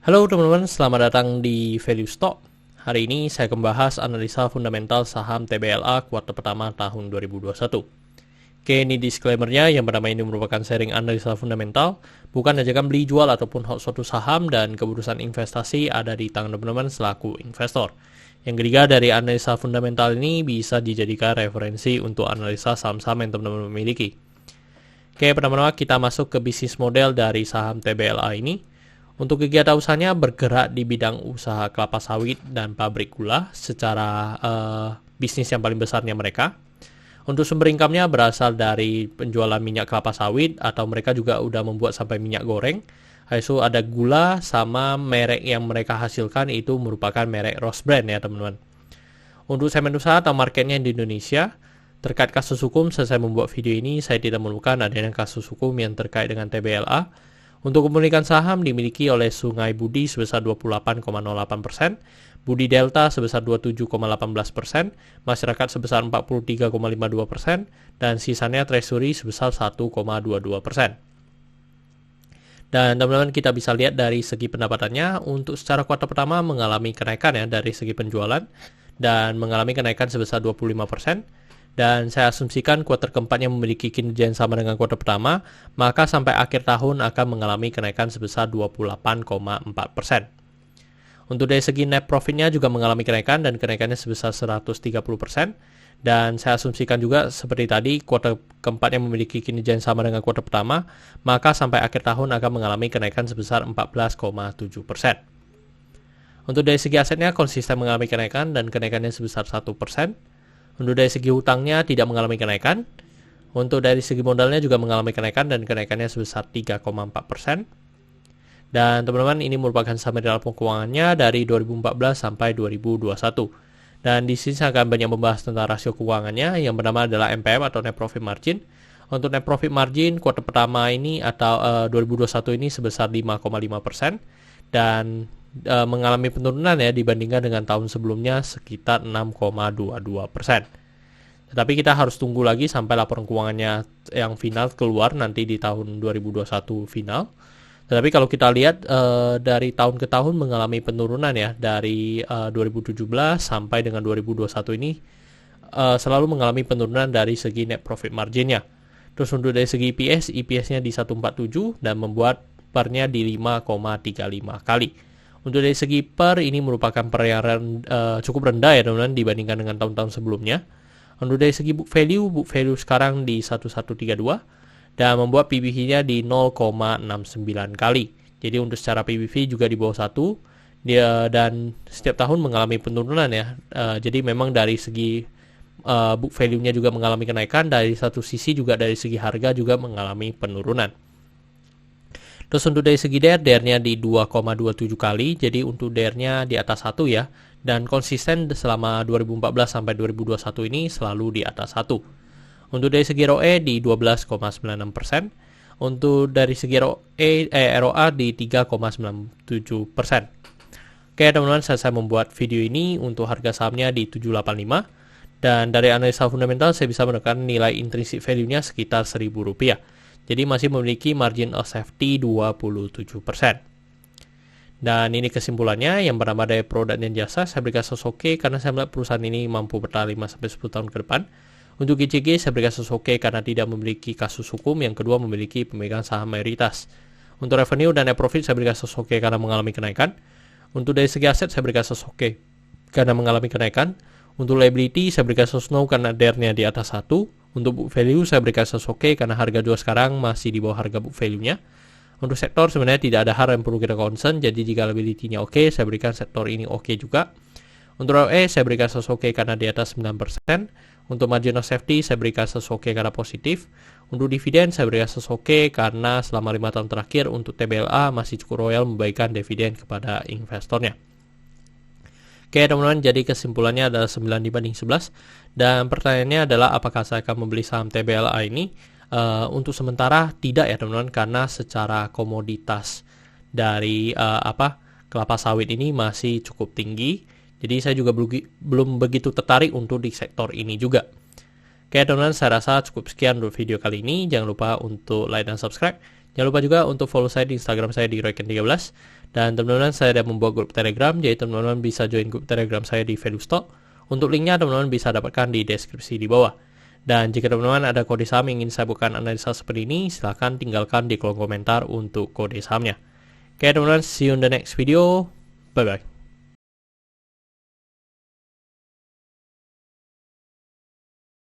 Halo teman-teman, selamat datang di Value Stock. Hari ini saya akan membahas analisa fundamental saham TBLA kuartal pertama tahun 2021. Oke, ini disclaimer-nya, yang pertama ini merupakan sharing analisa fundamental, bukan ajakan beli jual ataupun hold suatu saham, dan keputusan investasi ada di tangan teman-teman selaku investor. Yang ketiga, dari analisa fundamental ini bisa dijadikan referensi untuk analisa saham-saham yang teman-teman miliki. Oke, pertama-tama kita masuk ke bisnis model dari saham TBLA ini. Untuk kegiatan usahanya bergerak di bidang usaha kelapa sawit dan pabrik gula secara bisnis yang paling besarnya mereka. Untuk sumber income-nya berasal dari penjualan minyak kelapa sawit, atau mereka juga udah membuat sampai minyak goreng. Itu ada gula, sama merek yang mereka hasilkan itu merupakan merek Rose Brand ya teman-teman. Untuk segmen usaha atau marketnya di Indonesia, terkait kasus hukum, selesai membuat video ini saya tidak menemukan adanya kasus hukum yang terkait dengan TBLA. Untuk kepemilikan saham dimiliki oleh Sungai Budi sebesar 28,08%, Budi Delta sebesar 27,18%, masyarakat sebesar 43,52%, dan sisanya Treasury sebesar 1,22%. Dan teman-teman kita bisa lihat dari segi pendapatannya, untuk secara kuartal pertama mengalami kenaikan ya dari segi penjualan, dan mengalami kenaikan sebesar 25%. Dan saya asumsikan kuartal keempatnya memiliki kinerja yang sama dengan kuartal pertama, maka sampai akhir tahun akan mengalami kenaikan sebesar 28,4%. Untuk dari segi net profitnya juga mengalami kenaikan, dan kenaikannya sebesar 130%. Dan saya asumsikan juga seperti tadi, kuartal keempatnya memiliki kinerja yang sama dengan kuartal pertama, maka sampai akhir tahun akan mengalami kenaikan sebesar 14,7%. Untuk dari segi asetnya konsisten mengalami kenaikan, dan kenaikannya sebesar 1%. Untuk dari segi hutangnya tidak mengalami kenaikan. Untuk dari segi modalnya juga mengalami kenaikan, dan kenaikannya sebesar 3,4%. Dan teman-teman, ini merupakan summary dalam keuangannya dari 2014 sampai 2021. Dan di sini saya akan banyak membahas tentang rasio keuangannya. Yang pertama adalah NPM atau Net Profit Margin. Untuk Net Profit Margin kuartal pertama ini atau 2021 ini sebesar 5,5%, dan mengalami penurunan ya dibandingkan dengan tahun sebelumnya sekitar 6,22%. Tetapi kita harus tunggu lagi sampai laporan keuangannya yang final keluar nanti di tahun 2021 final. Tetapi kalau kita lihat dari tahun ke tahun mengalami penurunan ya, dari 2017 sampai dengan 2021 ini selalu mengalami penurunan dari segi net profit marginnya. Terus untuk dari segi EPS-nya di 147 dan membuat PER-nya di 5,35 kali. Untuk dari segi PER ini merupakan PER yang cukup rendah ya teman-teman dibandingkan dengan tahun-tahun sebelumnya. Untuk dari segi book value sekarang di 1132 dan membuat PBV-nya di 0,69 kali. Jadi untuk secara PBV juga di bawah 1 dan setiap tahun mengalami penurunan ya. Jadi memang dari segi book value-nya juga mengalami kenaikan, dari satu sisi juga dari segi harga juga mengalami penurunan. Terus untuk dari segi DR-nya di 2,27 kali, jadi untuk DR-nya di atas 1 ya, dan konsisten selama 2014 sampai 2021 ini selalu di atas 1. Untuk dari segi ROE di 12,96%, untuk dari segi ROA di 3,97%. Oke teman-teman, saya membuat video ini untuk harga sahamnya di 785, dan dari analisa fundamental saya bisa menekan nilai intrinsic value-nya sekitar Rp1.000. Jadi masih memiliki margin of safety 27%. Dan ini kesimpulannya, yang pertama dari produk dan jasa saya berikan oke karena saya melihat perusahaan ini mampu bertahan 5-10 tahun ke depan. Untuk GCG saya berikan oke karena tidak memiliki kasus hukum. Yang kedua memiliki pemegang saham mayoritas. Untuk revenue dan net profit saya berikan oke karena mengalami kenaikan. Untuk dari segi aset saya berikan oke karena mengalami kenaikan. Untuk liability saya berikan no karena DR-nya di atas 1. Untuk book value saya berikan oke karena harga jual sekarang masih di bawah harga book value-nya. Untuk sektor sebenarnya tidak ada hal yang perlu kita concern, jadi jika liability-nya oke, saya berikan sektor ini oke juga. Untuk ROE saya berikan oke karena di atas 9%. Untuk margin of safety saya berikan oke karena positif. Untuk dividen saya berikan oke karena selama 5 tahun terakhir untuk TBLA masih cukup royal membagikan dividen kepada investornya. Oke teman-teman, jadi kesimpulannya adalah 9:11. Dan pertanyaannya adalah apakah saya akan membeli saham TBLA ini? Untuk sementara tidak ya teman-teman, karena secara komoditas dari kelapa sawit ini masih cukup tinggi. Jadi saya juga belum begitu tertarik untuk di sektor ini juga. Oke teman-teman, saya rasa cukup sekian untuk video kali ini. Jangan lupa untuk like dan subscribe. Jangan lupa juga untuk follow saya di Instagram saya di royken13. Dan teman-teman, saya ada membuat grup Telegram, jadi teman-teman bisa join grup Telegram saya di Value Stock. Untuk linknya teman-teman bisa dapatkan di deskripsi di bawah. Dan jika teman-teman ada kode saham yang ingin saya buatkan analisa seperti ini, silahkan tinggalkan di kolom komentar untuk kode sahamnya. Oke teman-teman, see you in the next video. Bye-bye.